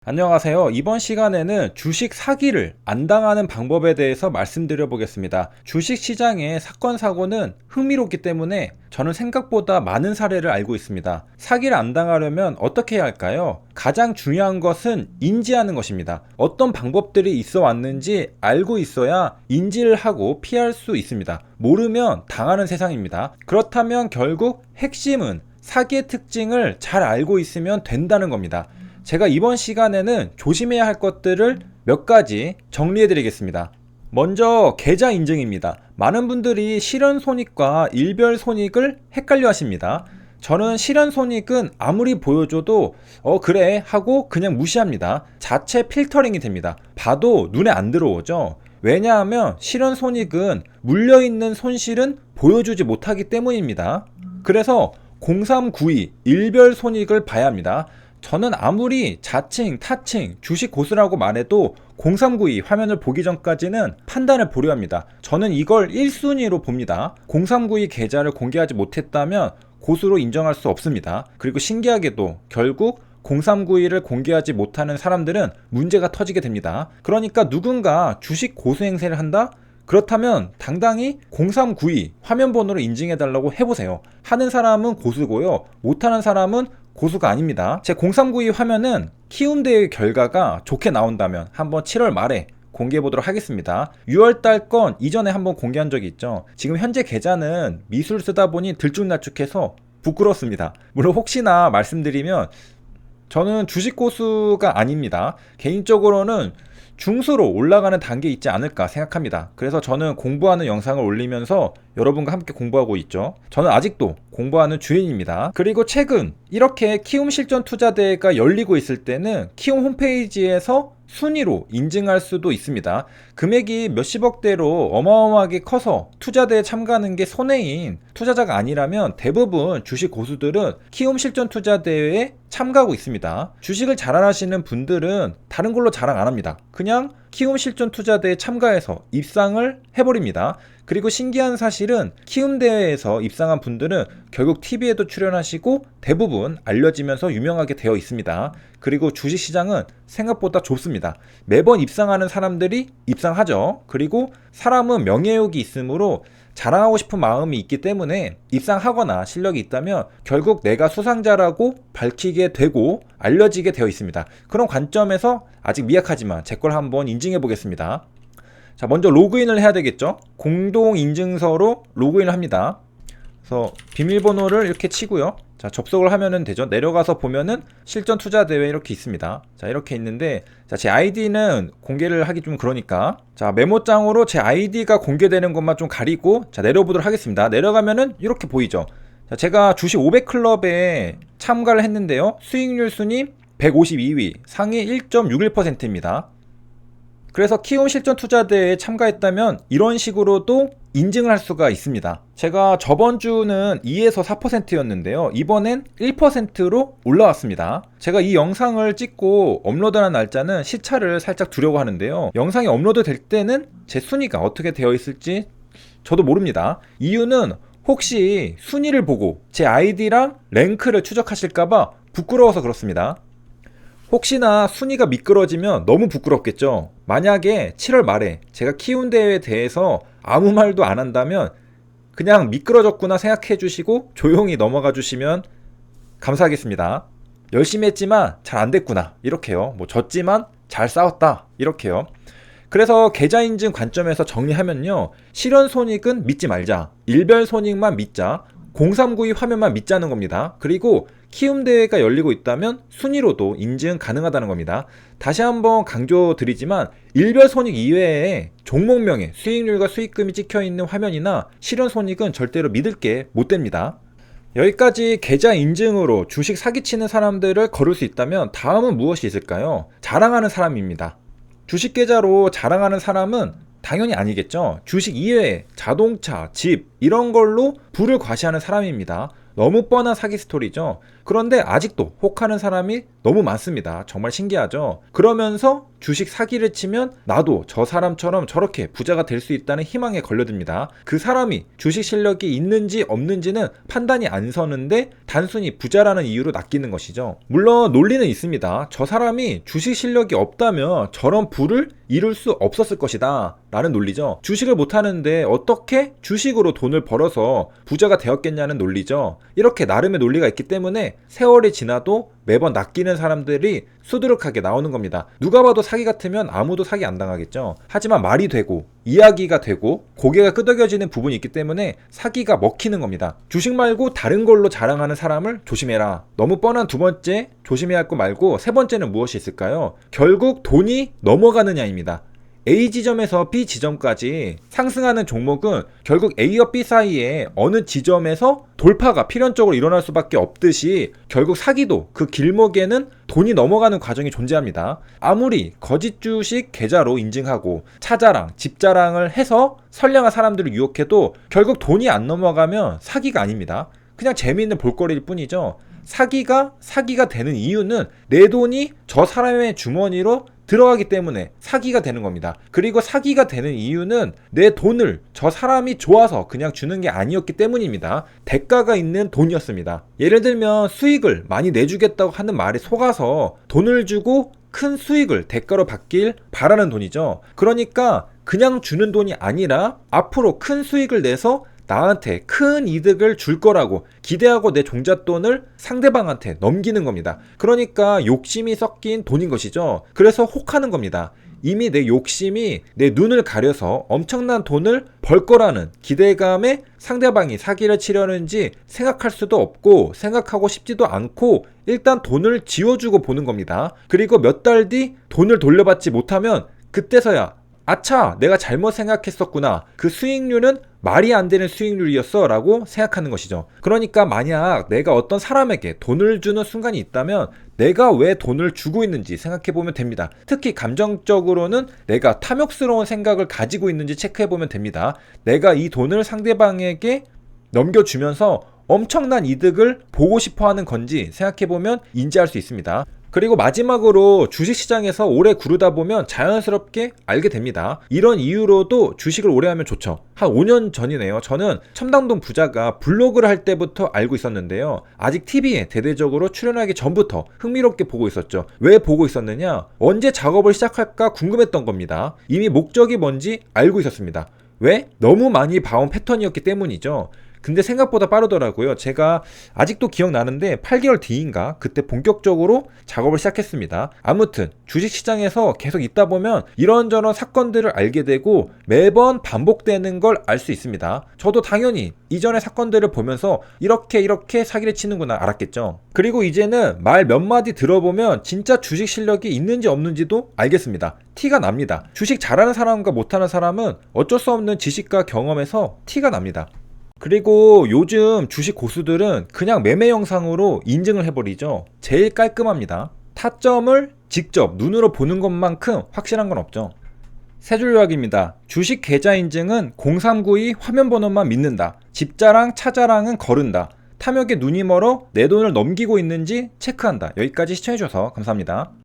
안녕하세요. 이번 시간에는 주식 사기를 안 당하는 방법에 대해서 말씀드려 보겠습니다. 주식 시장의 사건 사고는 흥미롭기 때문에 저는 생각보다 많은 사례를 알고 있습니다. 사기를 안 당하려면 어떻게 해야 할까요? 가장 중요한 것은 인지하는 것입니다. 어떤 방법들이 있어 왔는지 알고 있어야 인지를 하고 피할 수 있습니다. 모르면 당하는 세상입니다. 그렇다면 결국 핵심은 사기의 특징을 잘 알고 있으면 된다는 겁니다. 제가 이번 시간에는 조심해야 할 것들을 몇 가지 정리해 드리겠습니다. 먼저 계좌 인증입니다. 많은 분들이 실현손익과 일별손익을 헷갈려 하십니다. 저는 실현손익은 아무리 보여줘도 그래 하고 그냥 무시합니다. 자체 필터링이 됩니다. 봐도 눈에 안 들어오죠. 왜냐하면 실현손익은 물려있는 손실은 보여주지 못하기 때문입니다. 그래서 0392 일별손익을 봐야 합니다. 저는 아무리 자칭, 타칭, 주식 고수라고 말해도 0392 화면을 보기 전까지는 판단을 보려 합니다. 저는 이걸 1순위로 봅니다. 0392 계좌를 공개하지 못했다면 고수로 인정할 수 없습니다. 그리고 신기하게도 결국 0392를 공개하지 못하는 사람들은 문제가 터지게 됩니다. 그러니까 누군가 주식 고수 행세를 한다? 그렇다면 당당히 0392 화면 번호를 인증해달라고 해보세요. 하는 사람은 고수고요. 못하는 사람은 고수가 아닙니다. 제 0392 화면은 키움대회 결과가 좋게 나온다면 한번 7월 말에 공개해 보도록 하겠습니다. 6월달 건 이전에 한번 공개한 적이 있죠. 지금 현재 계좌는 미술 쓰다 보니 들쭉날쭉해서 부끄럽습니다. 물론 혹시나 말씀드리면 저는 주식 고수가 아닙니다. 개인적으로는 중수로 올라가는 단계에 있지 않을까 생각합니다. 그래서 저는 공부하는 영상을 올리면서 여러분과 함께 공부하고 있죠. 저는 아직도 공부하는 주인입니다. 그리고 최근 이렇게 키움 실전 투자대회가 열리고 있을 때는 키움 홈페이지에서 순위로 인증할 수도 있습니다. 금액이 몇십억대로 어마어마하게 커서 투자대회에 참가하는 게 손해인 투자자가 아니라면 대부분 주식 고수들은 키움 실전 투자대회에 참가하고 있습니다. 주식을 잘 하시는 분들은 다른 걸로 자랑 안 합니다. 그냥 키움 실전 투자대회에 참가해서 입상을 해버립니다. 그리고 신기한 사실은 키움 대회에서 입상한 분들은 결국 TV에도 출연하시고 대부분 알려지면서 유명하게 되어 있습니다. 그리고 주식시장은 생각보다 좁습니다. 매번 입상하는 사람들이 입상하죠. 그리고 사람은 명예욕이 있으므로 자랑하고 싶은 마음이 있기 때문에 입상하거나 실력이 있다면 결국 내가 수상자라고 밝히게 되고 알려지게 되어 있습니다. 그런 관점에서 아직 미약하지만 제 걸 한번 인증해 보겠습니다. 자, 먼저 로그인을 해야 되겠죠. 공동인증서로 로그인을 합니다. 그래서 비밀번호를 이렇게 치고요. 자, 접속을 하면은 되죠. 내려가서 보면은 실전 투자 대회 이렇게 있습니다. 자, 이렇게 있는데, 자, 제 아이디는 공개를 하기 좀 그러니까, 자, 메모장으로 제 아이디가 공개되는 것만 좀 가리고, 자, 내려보도록 하겠습니다. 내려가면은 이렇게 보이죠. 자, 제가 주식 500클럽에 참가를 했는데요. 수익률 순위 152위, 상위 1.61%입니다. 그래서 키움 실전 투자대회에 참가했다면 이런 식으로도 인증을 할 수가 있습니다. 제가 저번 주는 2에서 4%였는데요. 이번엔 1%로 올라왔습니다. 제가 이 영상을 찍고 업로드한 날짜는 시차를 살짝 두려고 하는데요. 영상이 업로드 될 때는 제 순위가 어떻게 되어 있을지 저도 모릅니다. 이유는 혹시 순위를 보고 제 아이디랑 랭크를 추적하실까봐 부끄러워서 그렇습니다. 혹시나 순위가 미끄러지면 너무 부끄럽겠죠. 만약에 7월 말에 제가 키움 대회에 대해서 아무 말도 안 한다면 그냥 미끄러졌구나 생각해 주시고 조용히 넘어가 주시면 감사하겠습니다. 열심히 했지만 잘 안 됐구나 이렇게요. 뭐 졌지만 잘 싸웠다 이렇게요. 그래서 계좌 인증 관점에서 정리하면요, 실현손익은 믿지 말자, 일별손익만 믿자, 0392 화면만 믿자는 겁니다. 그리고 키움 대회가 열리고 있다면 순위로도 인증 가능하다는 겁니다. 다시 한번 강조드리지만 일별손익 이외에 종목명에 수익률과 수익금이 찍혀있는 화면이나 실현손익은 절대로 믿을 게 못 됩니다. 여기까지 계좌 인증으로 주식 사기치는 사람들을 거를 수 있다면 다음은 무엇이 있을까요? 자랑하는 사람입니다. 주식 계좌로 자랑하는 사람은 당연히 아니겠죠. 주식 이외에 자동차, 집 이런 걸로 부를 과시하는 사람입니다. 너무 뻔한 사기 스토리죠. 그런데 아직도 혹하는 사람이 너무 많습니다. 정말 신기하죠? 그러면서 주식 사기를 치면 나도 저 사람처럼 저렇게 부자가 될 수 있다는 희망에 걸려듭니다. 그 사람이 주식 실력이 있는지 없는지는 판단이 안 서는데 단순히 부자라는 이유로 낚이는 것이죠. 물론 논리는 있습니다. 저 사람이 주식 실력이 없다면 저런 부를 이룰 수 없었을 것이다 라는 논리죠. 주식을 못하는데 어떻게 주식으로 돈을 벌어서 부자가 되었겠냐는 논리죠. 이렇게 나름의 논리가 있기 때문에 세월이 지나도 매번 낚이는 사람들이 수두룩하게 나오는 겁니다. 누가 봐도 사기 같으면 아무도 사기 안 당하겠죠. 하지만 말이 되고 이야기가 되고 고개가 끄덕여지는 부분이 있기 때문에 사기가 먹히는 겁니다. 주식 말고 다른 걸로 자랑하는 사람을 조심해라. 너무 뻔한 두 번째 조심해야 할 거 말고 세 번째는 무엇이 있을까요? 결국 돈이 넘어가느냐입니다. A 지점에서 B 지점까지 상승하는 종목은 결국 A와 B 사이에 어느 지점에서 돌파가 필연적으로 일어날 수밖에 없듯이 결국 사기도 그 길목에는 돈이 넘어가는 과정이 존재합니다. 아무리 거짓 주식 계좌로 인증하고 차자랑 집자랑을 해서 선량한 사람들을 유혹해도 결국 돈이 안 넘어가면 사기가 아닙니다. 그냥 재미있는 볼거리일 뿐이죠. 사기가 되는 이유는 내 돈이 저 사람의 주머니로 들어가기 때문에 사기가 되는 겁니다. 그리고 사기가 되는 이유는 내 돈을 저 사람이 좋아서 그냥 주는 게 아니었기 때문입니다. 대가가 있는 돈이었습니다. 예를 들면 수익을 많이 내주겠다고 하는 말에 속아서 돈을 주고 큰 수익을 대가로 받길 바라는 돈이죠. 그러니까 그냥 주는 돈이 아니라 앞으로 큰 수익을 내서 나한테 큰 이득을 줄 거라고 기대하고 내 종잣돈을 상대방한테 넘기는 겁니다. 그러니까 욕심이 섞인 돈인 것이죠. 그래서 혹하는 겁니다. 이미 내 욕심이 내 눈을 가려서 엄청난 돈을 벌 거라는 기대감에 상대방이 사기를 치려는지 생각할 수도 없고 생각하고 싶지도 않고 일단 돈을 지워주고 보는 겁니다. 그리고 몇 달 뒤 돈을 돌려받지 못하면 그때서야 아차, 내가 잘못 생각했었구나. 그 수익률은 말이 안 되는 수익률이었어 라고 생각하는 것이죠. 그러니까 만약 내가 어떤 사람에게 돈을 주는 순간이 있다면 내가 왜 돈을 주고 있는지 생각해보면 됩니다. 특히 감정적으로는 내가 탐욕스러운 생각을 가지고 있는지 체크해보면 됩니다. 내가 이 돈을 상대방에게 넘겨주면서 엄청난 이득을 보고 싶어하는 건지 생각해보면 인지할 수 있습니다. 그리고 마지막으로 주식시장에서 오래 구르다 보면 자연스럽게 알게 됩니다. 이런 이유로도 주식을 오래 하면 좋죠. 한 5년 전이네요. 저는 첨당동 부자가 블로그를 할 때부터 알고 있었는데요. 아직 TV에 대대적으로 출연하기 전부터 흥미롭게 보고 있었죠. 왜 보고 있었느냐? 언제 작업을 시작할까 궁금했던 겁니다. 이미 목적이 뭔지 알고 있었습니다. 왜? 너무 많이 봐온 패턴이었기 때문이죠. 근데 생각보다 빠르더라고요. 제가 아직도 기억나는데 8개월 뒤인가 그때 본격적으로 작업을 시작했습니다. 아무튼 주식시장에서 계속 있다 보면 이런저런 사건들을 알게 되고 매번 반복되는 걸 알 수 있습니다. 저도 당연히 이전의 사건들을 보면서 이렇게 사기를 치는구나 알았겠죠. 그리고 이제는 말 몇 마디 들어보면 진짜 주식 실력이 있는지 없는지도 알겠습니다. 티가 납니다. 주식 잘하는 사람과 못하는 사람은 어쩔 수 없는 지식과 경험에서 티가 납니다. 그리고 요즘 주식 고수들은 그냥 매매 영상으로 인증을 해버리죠. 제일 깔끔합니다. 타점을 직접 눈으로 보는 것만큼 확실한 건 없죠. 세 줄 요약입니다. 주식 계좌 인증은 0392 화면 번호만 믿는다. 집자랑 차자랑은 거른다. 탐욕에 눈이 멀어 내 돈을 넘기고 있는지 체크한다. 여기까지 시청해주셔서 감사합니다.